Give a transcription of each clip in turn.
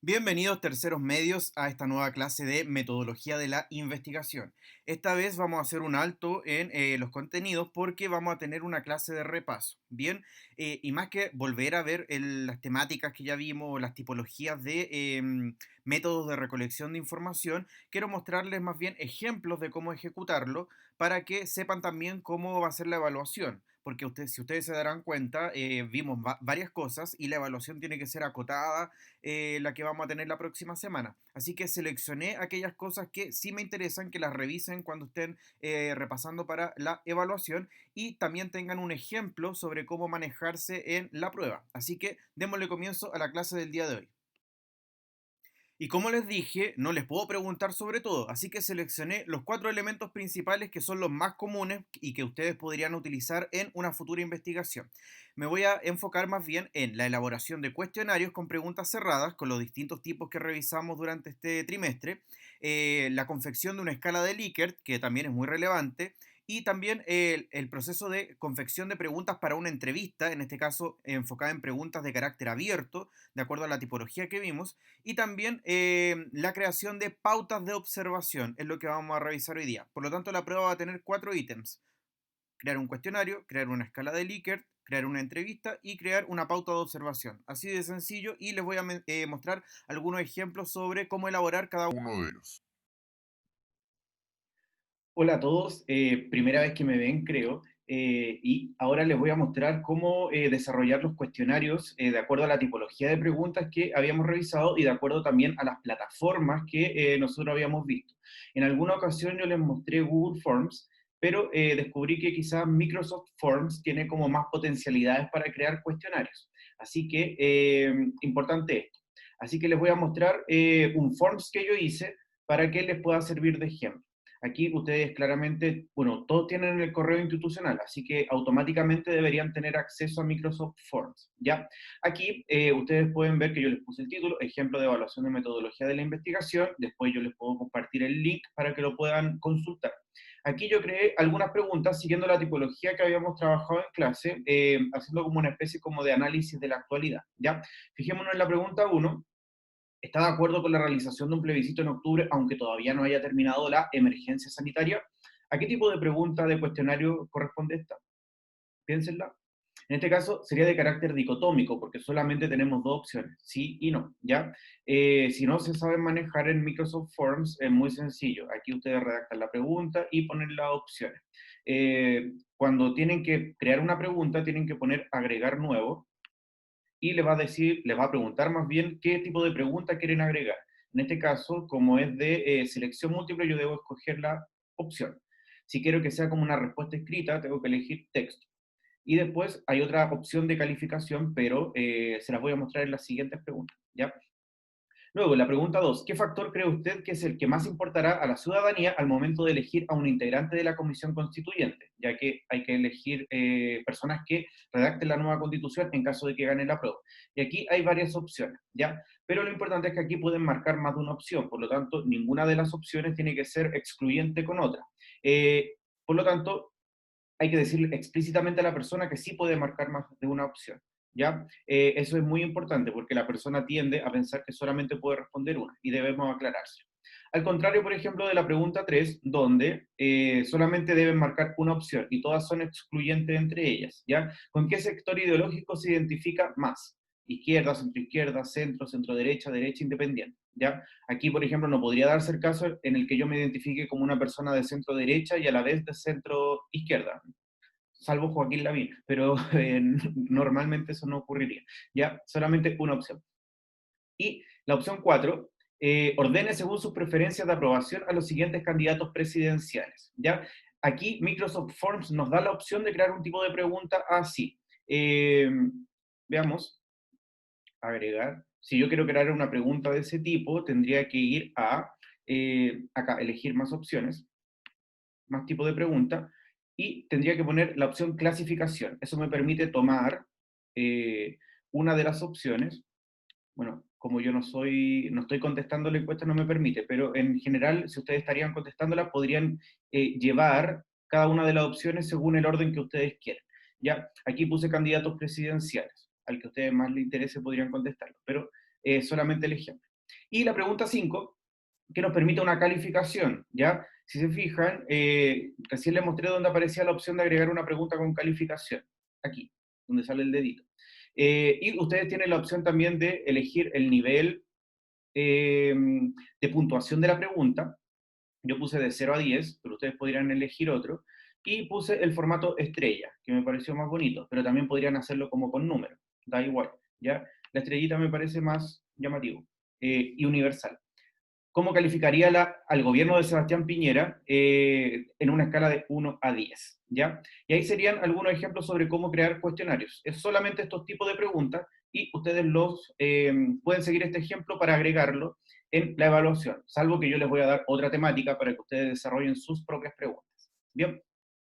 Bienvenidos terceros medios a esta nueva clase de metodología de la investigación. Esta vez vamos a hacer un alto en los contenidos porque vamos a tener una clase de repaso. Bien, y más que volver a ver las temáticas que ya vimos, las tipologías de métodos de recolección de información, quiero mostrarles más bien ejemplos de cómo ejecutarlo para que sepan también cómo va a ser la evaluación. Porque si ustedes se darán cuenta, vimos varias cosas y la evaluación tiene que ser acotada, la que vamos a tener la próxima semana. Así que seleccioné aquellas cosas que sí me interesan, que las revisen cuando estén repasando para la evaluación y también tengan un ejemplo sobre cómo manejarse en la prueba. Así que démosle comienzo a la clase del día de hoy. Y como les dije, no les puedo preguntar sobre todo, así que seleccioné los cuatro elementos principales que son los más comunes y que ustedes podrían utilizar en una futura investigación. Me voy a enfocar más bien en la elaboración de cuestionarios con preguntas cerradas, con los distintos tipos que revisamos durante este trimestre, la confección de una escala de Likert, que también es muy relevante, y también el proceso de confección de preguntas para una entrevista, en este caso enfocada en preguntas de carácter abierto, de acuerdo a la tipología que vimos, y también la creación de pautas de observación es lo que vamos a revisar hoy día. Por lo tanto, la prueba va a tener cuatro ítems: crear un cuestionario, crear una escala de Likert, crear una entrevista y crear una pauta de observación. Así de sencillo, y les voy a mostrar algunos ejemplos sobre cómo elaborar cada uno de ellos. Hola a todos, primera vez que me ven, creo, y ahora les voy a mostrar cómo desarrollar los cuestionarios de acuerdo a la tipología de preguntas que habíamos revisado y de acuerdo también a las plataformas que nosotros habíamos visto. En alguna ocasión yo les mostré Google Forms, pero descubrí que quizás Microsoft Forms tiene como más potencialidades para crear cuestionarios. Así que, importante esto. Así que les voy a mostrar un Forms que yo hice para que les pueda servir de ejemplo. Aquí ustedes claramente, bueno, todos tienen el correo institucional, así que automáticamente deberían tener acceso a Microsoft Forms, ¿ya? Aquí ustedes pueden ver que yo les puse el título, ejemplo de evaluación de metodología de la investigación, después yo les puedo compartir el link para que lo puedan consultar. Aquí yo creé algunas preguntas siguiendo la tipología que habíamos trabajado en clase, haciendo como una especie como de análisis de la actualidad, ¿ya? Fijémonos en la pregunta uno. ¿Está de acuerdo con la realización de un plebiscito en octubre, aunque todavía no haya terminado la emergencia sanitaria? ¿A qué tipo de pregunta de cuestionario corresponde esta? Piénsenla. En este caso sería de carácter dicotómico, porque solamente tenemos dos opciones, sí y no, ¿ya? Si no se saben manejar en Microsoft Forms, es muy sencillo. Aquí ustedes redactan la pregunta y ponen las opciones. Cuando tienen que crear una pregunta, tienen que poner agregar nuevo, y le va a decir, le va a preguntar más bien qué tipo de pregunta quieren agregar. En este caso, como es de selección múltiple, yo debo escoger la opción. Si quiero que sea como una respuesta escrita, tengo que elegir texto. Y después hay otra opción de calificación, pero se las voy a mostrar en las siguientes preguntas, ¿ya? Luego, la pregunta 2. ¿Qué factor cree usted que es el que más importará a la ciudadanía al momento de elegir a un integrante de la comisión constituyente? Ya que hay que elegir personas que redacten la nueva constitución en caso de que gane la prueba. Y aquí hay varias opciones, ¿ya? Pero lo importante es que aquí pueden marcar más de una opción, por lo tanto, ninguna de las opciones tiene que ser excluyente con otra. Eh, por lo tanto, hay que decirle explícitamente a la persona que sí puede marcar más de una opción, ¿ya? Eso es muy importante porque la persona tiende a pensar que solamente puede responder una y debemos aclararse. Al contrario, por ejemplo, de la pregunta 3, donde solamente deben marcar una opción y todas son excluyentes entre ellas, ¿ya? ¿Con qué sector ideológico se identifica más? Izquierda, centro derecha, derecha independiente, ¿ya? Aquí, por ejemplo, no podría darse el caso en el que yo me identifique como una persona de centro derecha y a la vez de centro izquierda, salvo Joaquín Lavín, pero normalmente eso no ocurriría. Ya, solamente una opción. Y la opción 4, ordene según sus preferencias de aprobación a los siguientes candidatos presidenciales. ¿Ya? Aquí Microsoft Forms nos da la opción de crear un tipo de pregunta así. Veamos, agregar. Si yo quiero crear una pregunta de ese tipo, tendría que ir a acá, elegir más opciones, más tipo de pregunta, y tendría que poner la opción clasificación. Eso me permite tomar una de las opciones. Bueno, como yo no estoy contestando la encuesta, no me permite, pero en general, si ustedes estarían contestándola, podrían llevar cada una de las opciones según el orden que ustedes quieran. Ya, aquí puse candidatos presidenciales, al que a ustedes más les interese podrían contestarlo, pero solamente el ejemplo. Y la pregunta 5 que nos permite una calificación, ¿ya? Si se fijan, recién les mostré donde aparecía la opción de agregar una pregunta con calificación, aquí, donde sale el dedito. Y ustedes tienen la opción también de elegir el nivel eh, de puntuación de la pregunta. Yo puse de 0 a 10, pero ustedes podrían elegir otro. Y puse el formato estrella, que me pareció más bonito, pero también podrían hacerlo como con números, da igual, ¿ya? La estrellita me parece más llamativo y universal. ¿Cómo calificaría al gobierno de Sebastián Piñera en una escala de 1 a 10? ¿Ya? Y ahí serían algunos ejemplos sobre cómo crear cuestionarios. Es solamente estos tipos de preguntas y ustedes pueden seguir este ejemplo para agregarlo en la evaluación, salvo que yo les voy a dar otra temática para que ustedes desarrollen sus propias preguntas. Bien,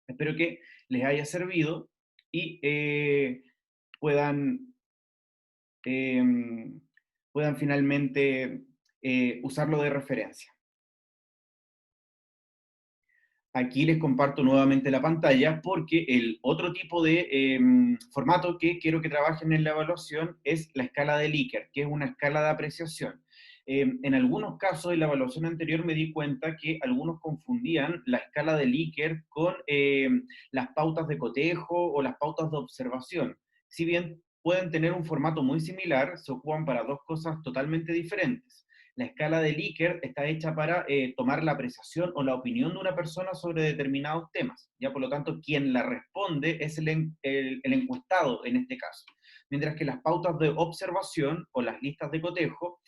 espero que les haya servido y puedan, eh, puedan finalmente usarlo de referencia. Aquí les comparto nuevamente la pantalla porque el otro tipo de formato que quiero que trabajen en la evaluación es la escala de Likert, que es una escala de apreciación. En algunos casos, en la evaluación anterior me di cuenta que algunos confundían la escala de Likert con las pautas de cotejo o las pautas de observación. Si bien pueden tener un formato muy similar, se ocupan para dos cosas totalmente diferentes. La escala de Likert está hecha para tomar la apreciación o la opinión de una persona sobre determinados temas. Ya por lo tanto, quien la responde es el encuestado en este caso. Mientras que las pautas de observación o las listas de cotejo,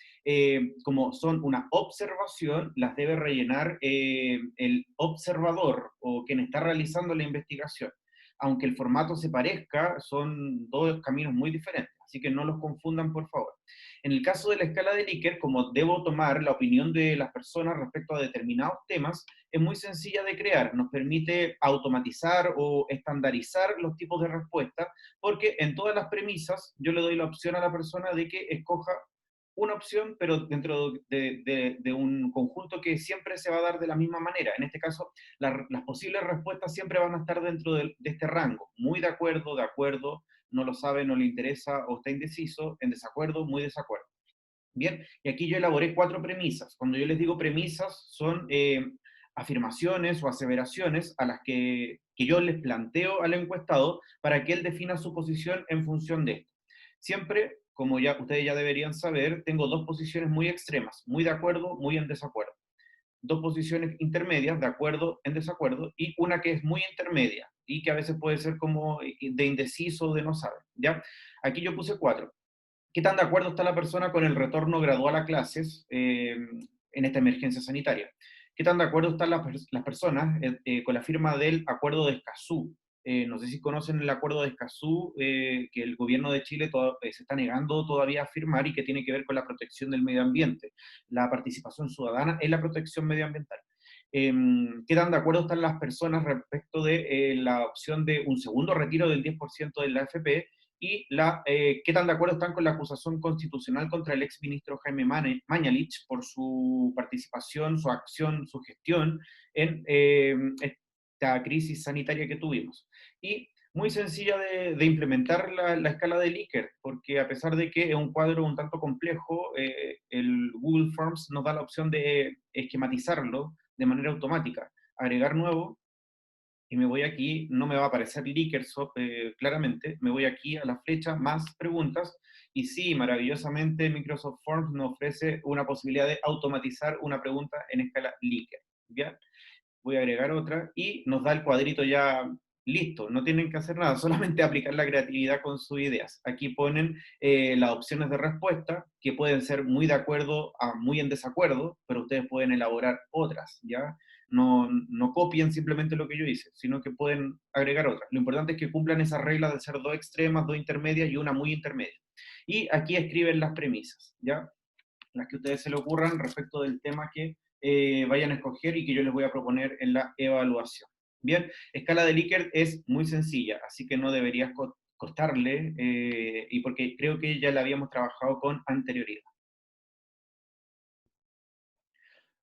como son una observación, las debe rellenar el observador o quien está realizando la investigación. Aunque el formato se parezca, son dos caminos muy diferentes, así que no los confundan, por favor. En el caso de la escala de Likert, como debo tomar la opinión de las personas respecto a determinados temas, es muy sencilla de crear. Nos permite automatizar o estandarizar los tipos de respuesta, porque en todas las premisas yo le doy la opción a la persona de que escoja una opción, pero dentro de un conjunto que siempre se va a dar de la misma manera. En este caso, las posibles respuestas siempre van a estar dentro de este rango. Muy de acuerdo, no lo sabe, no le interesa o está indeciso, en desacuerdo, muy desacuerdo. Bien, y aquí yo elaboré 4 premisas. Cuando yo les digo premisas, son afirmaciones o aseveraciones a las que yo les planteo al encuestado para que él defina su posición en función de esto. Siempre, como ya ustedes ya deberían saber, tengo dos posiciones muy extremas, muy de acuerdo, muy en desacuerdo. Dos posiciones intermedias, de acuerdo, en desacuerdo, y una que es muy intermedia y que a veces puede ser como de indeciso, de no saber, ¿ya? Aquí yo puse 4. ¿Qué tan de acuerdo está la persona con el retorno gradual a clases en esta emergencia sanitaria? ¿Qué tan de acuerdo están las personas con la firma del Acuerdo de Escazú? No sé si conocen el Acuerdo de Escazú, que el gobierno de Chile se está negando todavía a firmar y que tiene que ver con la protección del medio ambiente, la participación ciudadana en la protección medioambiental. ¿Qué tan de acuerdo están las personas respecto de la opción de un segundo retiro del 10% de la AFP y qué tan de acuerdo están con la acusación constitucional contra el exministro Jaime Mañalich por su participación, su acción, su gestión en esta crisis sanitaria que tuvimos? Y muy sencilla de implementar la escala de Likert, porque a pesar de que es un cuadro un tanto complejo, el Google Forms nos da la opción de esquematizarlo de manera automática, agregar nuevo, y me voy aquí, no me va a aparecer Likert claramente, me voy aquí a la flecha, más preguntas, y sí, maravillosamente Microsoft Forms nos ofrece una posibilidad de automatizar una pregunta en escala Likert. ¿Ya? Voy a agregar otra, y nos da el cuadrito ya listo, no tienen que hacer nada, solamente aplicar la creatividad con sus ideas. Aquí ponen las opciones de respuesta, que pueden ser muy de acuerdo a muy en desacuerdo, pero ustedes pueden elaborar otras, ¿ya? No copien simplemente lo que yo hice, sino que pueden agregar otras. Lo importante es que cumplan esa regla de ser dos extremas, dos intermedias y una muy intermedia. Y aquí escriben las premisas, ¿ya? Las que a ustedes se le ocurran respecto del tema que vayan a escoger y que yo les voy a proponer en la evaluación. Bien, escala de Likert es muy sencilla, así que no debería costarle, y porque creo que ya la habíamos trabajado con anterioridad.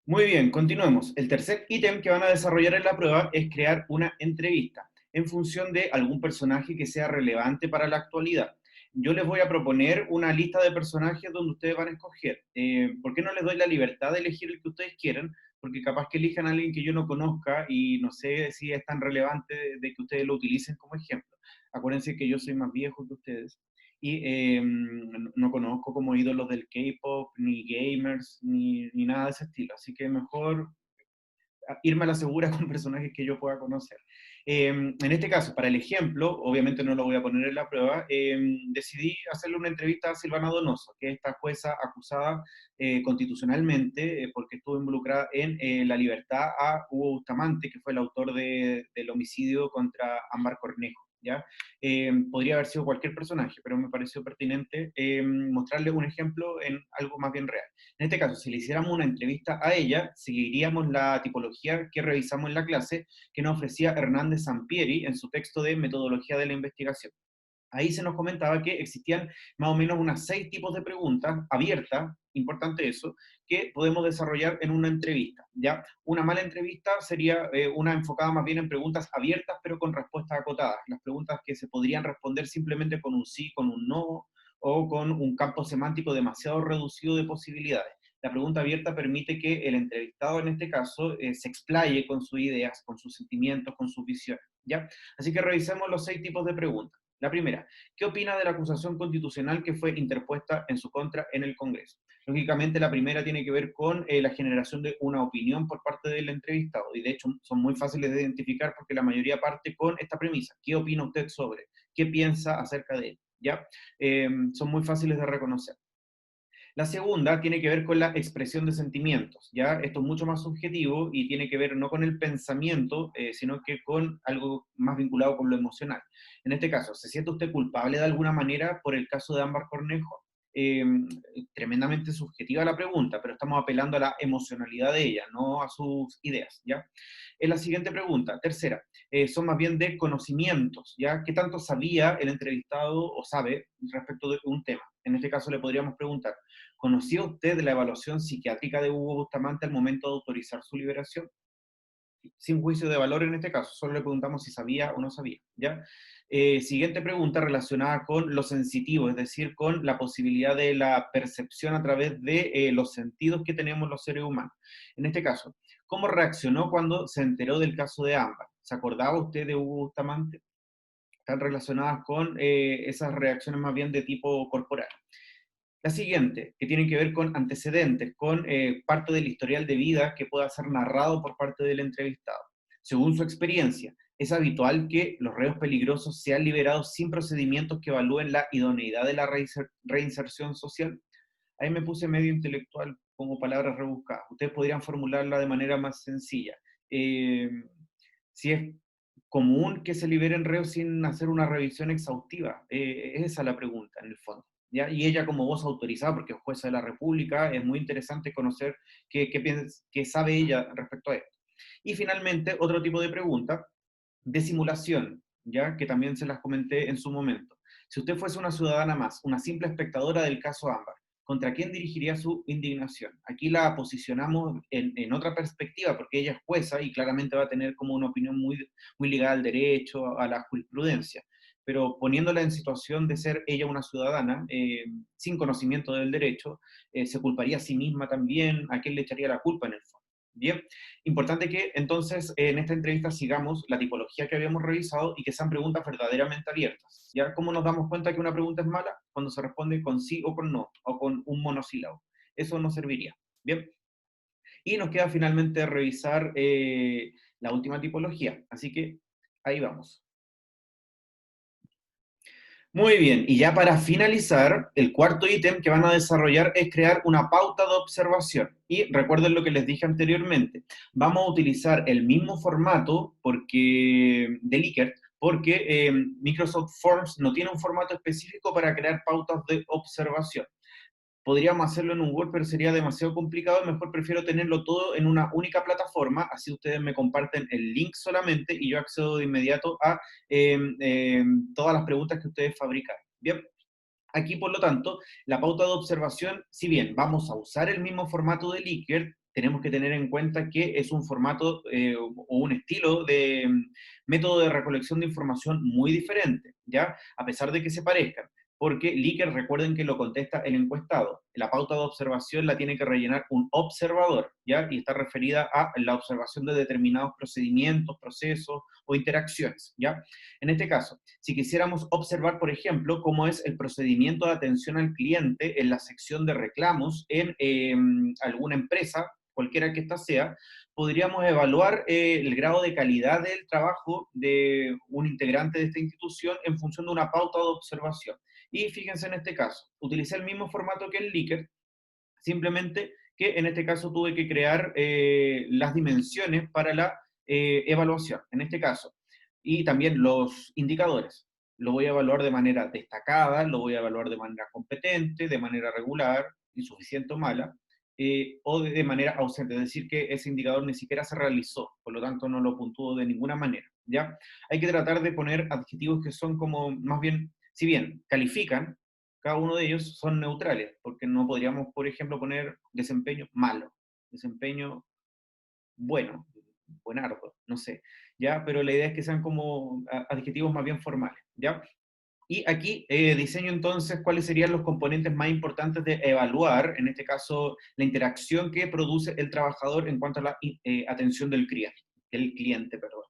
Muy bien, continuemos. El tercer ítem que van a desarrollar en la prueba es crear una entrevista en función de algún personaje que sea relevante para la actualidad. yo les voy a proponer una lista de personajes donde ustedes van a escoger. ¿Por qué no les doy la libertad de elegir el que ustedes quieran? Porque capaz que elijan a alguien que yo no conozca y no sé si es tan relevante de que ustedes lo utilicen como ejemplo. Acuérdense que yo soy más viejo que ustedes y no conozco como ídolos del K-pop, ni gamers, ni nada de ese estilo. Así que mejor irme a la segura con personajes que yo pueda conocer. En este caso, para el ejemplo, obviamente no lo voy a poner en la prueba, decidí hacerle una entrevista a Silvana Donoso, que es esta jueza acusada constitucionalmente porque estuvo involucrada en la libertad a Hugo Bustamante, que fue el autor del homicidio contra Ámbar Cornejo. ¿Ya? Podría haber sido cualquier personaje, pero me pareció pertinente mostrarle un ejemplo en algo más bien real. En este caso, si le hiciéramos una entrevista a ella, seguiríamos la tipología que revisamos en la clase que nos ofrecía Hernández Sampieri en su texto de Metodología de la Investigación. Ahí se nos comentaba que existían más o menos unas 6 tipos de preguntas abiertas, importante eso, que podemos desarrollar en una entrevista. ¿Ya? Una mala entrevista sería una enfocada más bien en preguntas abiertas, pero con respuestas acotadas. Las preguntas que se podrían responder simplemente con un sí, con un no, o con un campo semántico demasiado reducido de posibilidades. La pregunta abierta permite que el entrevistado, en este caso, se explaye con sus ideas, con sus sentimientos, con sus visiones. ¿Ya? Así que revisemos los 6 tipos de preguntas. La primera, ¿qué opina de la acusación constitucional que fue interpuesta en su contra en el Congreso? Lógicamente, la primera tiene que ver con la generación de una opinión por parte del entrevistado, y de hecho son muy fáciles de identificar porque la mayoría parte con esta premisa. ¿Qué opina usted sobre? ¿Qué piensa acerca de él? ¿Ya? Son muy fáciles de reconocer. La segunda tiene que ver con la expresión de sentimientos, ¿ya? Esto es mucho más subjetivo y tiene que ver no con el pensamiento, sino que con algo más vinculado con lo emocional. En este caso, ¿se siente usted culpable de alguna manera por el caso de Ámbar Cornejo? Eh, Tremendamente subjetiva la pregunta, pero estamos apelando a la emocionalidad de ella, no a sus ideas, ¿ya? En la siguiente pregunta, tercera, son más bien de conocimientos, ¿ya? ¿Qué tanto sabía el entrevistado o sabe respecto de un tema? En este caso le podríamos preguntar, ¿conocía usted la evaluación psiquiátrica de Hugo Bustamante al momento de autorizar su liberación? Sin juicio de valor en este caso, solo le preguntamos si sabía o no sabía, ¿ya? Siguiente pregunta relacionada con lo sensitivo, es decir, con la posibilidad de la percepción a través de los sentidos que tenemos los seres humanos. En este caso, ¿cómo reaccionó cuando se enteró del caso de Ámbar? ¿Se acordaba usted de Hugo Bustamante? Están relacionadas con esas reacciones más bien de tipo corporal. La siguiente, que tiene que ver con antecedentes, con parte del historial de vida que pueda ser narrado por parte del entrevistado. Según su experiencia, es habitual que los reos peligrosos sean liberados sin procedimientos que evalúen la idoneidad de la reinserción social. Ahí me puse medio intelectual como palabras rebuscadas. Ustedes podrían formularla de manera más sencilla. Eh, si es común que se liberen reos sin hacer una revisión exhaustiva. Es esa la pregunta, en el fondo. ¿Ya? Y ella como voz autorizada, porque es jueza de la República, es muy interesante conocer qué sabe ella respecto a esto. Y finalmente, otro tipo de pregunta, de simulación, ¿ya? Que también se las comenté en su momento. Si usted fuese una ciudadana más, una simple espectadora del caso Ámbar, ¿contra quién dirigiría su indignación? Aquí la posicionamos en otra perspectiva, porque ella es jueza y claramente va a tener como una opinión muy ligada al derecho, a la jurisprudencia. Pero poniéndola en situación de ser ella una ciudadana, sin conocimiento del derecho, se culparía a sí misma también, ¿a quién le echaría la culpa en el fondo? Bien, importante que entonces en esta entrevista sigamos la tipología que habíamos revisado y que sean preguntas verdaderamente abiertas. ¿Ya? ¿Cómo nos damos cuenta que una pregunta es mala? Cuando se responde con sí o con no, o con un monosílabo. Eso nos serviría. Bien, y nos queda finalmente revisar la última tipología. Así que ahí vamos. Muy bien, y ya para finalizar, el cuarto ítem que van a desarrollar es crear una pauta de observación. Y recuerden lo que les dije anteriormente, vamos a utilizar el mismo formato de Likert, porque Microsoft Forms no tiene un formato específico para crear pautas de observación. Podríamos hacerlo en un Word, pero sería demasiado complicado, mejor prefiero tenerlo todo en una única plataforma, así ustedes me comparten el link solamente y yo accedo de inmediato a todas las preguntas que ustedes fabrican. Bien, aquí por lo tanto, la pauta de observación, si bien vamos a usar el mismo formato de Likert, tenemos que tener en cuenta que es un formato o un estilo de método de recolección de información muy diferente, ¿ya? A pesar de que se parezcan. porque Likert, recuerden que lo contesta el encuestado. La pauta de observación la tiene que rellenar un observador, ¿ya? Y está referida a la observación de determinados procedimientos, procesos o interacciones, ¿ya? En este caso, si quisiéramos observar, por ejemplo, cómo es el procedimiento de atención al cliente en la sección de reclamos en alguna empresa, cualquiera que ésta sea, podríamos evaluar el grado de calidad del trabajo de un integrante de esta institución en función de una pauta de observación. Y fíjense en este caso, utilicé el mismo formato que el Likert, simplemente que en este caso tuve que crear las dimensiones para la evaluación, en este caso, y también los indicadores. Lo voy a evaluar de manera destacada, lo voy a evaluar de manera competente, de manera regular, insuficiente o mala, o de manera ausente, es decir, que ese indicador ni siquiera se realizó, por lo tanto no lo puntúo de ninguna manera, ¿ya? Hay que tratar de poner adjetivos que son como, más bien, si bien califican, cada uno de ellos son neutrales, porque no podríamos, por ejemplo, poner desempeño malo, desempeño bueno, buenardo, no sé, ¿ya? Pero la idea es que sean como adjetivos más bien formales, ¿ya? Y aquí diseño entonces cuáles serían los componentes más importantes de evaluar, en este caso, la interacción que produce el trabajador en cuanto a la atención del cliente, perdón.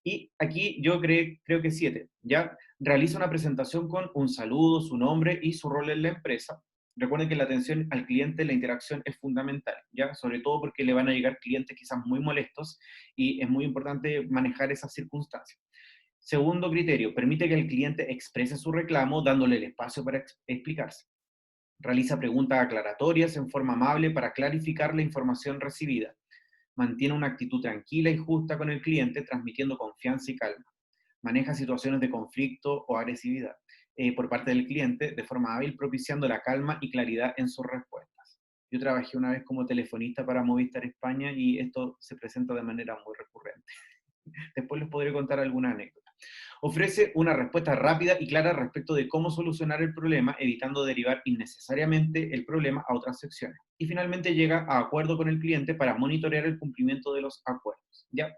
Y aquí yo creo que 7, ¿ya? Realiza una presentación con un saludo, su nombre y su rol en la empresa. Recuerden que la atención al cliente, la interacción es fundamental, ¿ya? Sobre todo porque le van a llegar clientes quizás muy molestos y es muy importante manejar esas circunstancias. Segundo criterio, permite que el cliente exprese su reclamo dándole el espacio para explicarse. Realiza preguntas aclaratorias en forma amable para clarificar la información recibida. Mantiene una actitud tranquila y justa con el cliente, transmitiendo confianza y calma. Maneja situaciones de conflicto o agresividad por parte del cliente de forma hábil, propiciando la calma y claridad en sus respuestas. Yo trabajé una vez como telefonista para Movistar España y esto se presenta de manera muy recurrente. Después les podré contar alguna anécdota. Ofrece una respuesta rápida y clara respecto de cómo solucionar el problema, evitando derivar innecesariamente el problema a otras secciones. Y finalmente llega a acuerdo con el cliente para monitorear el cumplimiento de los acuerdos. ¿Ya?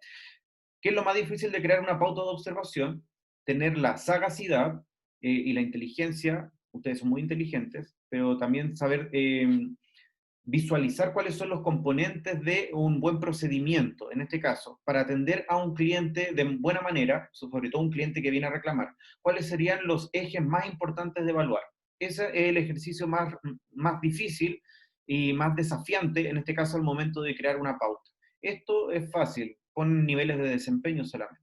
¿Qué es lo más difícil de crear una pauta de observación? Tener la sagacidad y la inteligencia, ustedes son muy inteligentes, pero también saber visualizar cuáles son los componentes de un buen procedimiento, en este caso, para atender a un cliente de buena manera, sobre todo un cliente que viene a reclamar, cuáles serían los ejes más importantes de evaluar. Ese es el ejercicio más difícil y más desafiante, en este caso, al momento de crear una pauta. Esto es fácil, con niveles de desempeño solamente.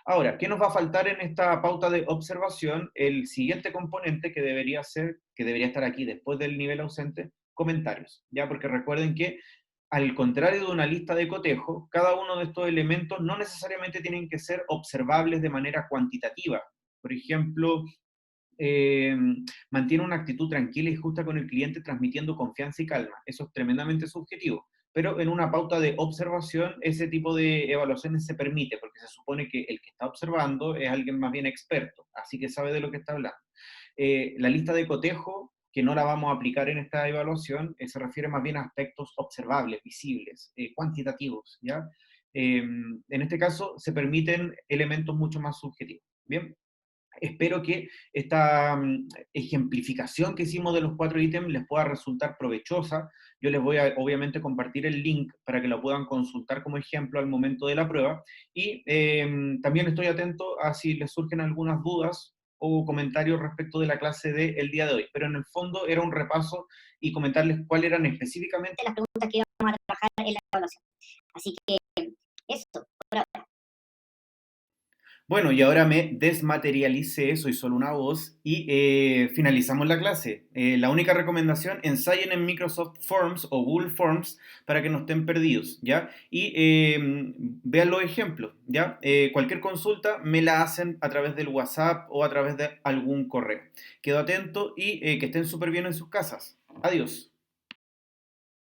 Ahora, ¿qué nos va a faltar en esta pauta de observación? El siguiente componente que debería estar aquí después del nivel ausente, comentarios, ¿ya? Porque recuerden que al contrario de una lista de cotejo, cada uno de estos elementos no necesariamente tienen que ser observables de manera cuantitativa. Por ejemplo, eh, mantiene una actitud tranquila y justa con el cliente, transmitiendo confianza y calma. Eso es tremendamente subjetivo. Pero en una pauta de observación, ese tipo de evaluaciones se permite, porque se supone que el que está observando es alguien más bien experto, así que sabe de lo que está hablando. La lista de cotejo, que no la vamos a aplicar en esta evaluación, se refiere más bien a aspectos observables, visibles, cuantitativos, ¿ya? En este caso, se permiten elementos mucho más subjetivos. Bien, espero que esta ejemplificación que hicimos de los 4 ítems les pueda resultar provechosa. Yo les voy a obviamente compartir el link para que lo puedan consultar como ejemplo al momento de la prueba. Y también estoy atento a si les surgen algunas dudas o comentarios respecto de la clase del día de hoy. Pero en el fondo era un repaso y comentarles cuáles eran específicamente las preguntas que íbamos a trabajar en la evaluación. Así que eso, por ahora. Bueno, y ahora me desmaterialicé, soy solo una voz, y finalizamos la clase. La única recomendación, ensayen en Microsoft Forms o Google Forms para que no estén perdidos, ¿ya? Y vean los ejemplos, ¿ya? Cualquier consulta me la hacen a través del WhatsApp o a través de algún correo. Quedo atento y que estén súper bien en sus casas. Adiós.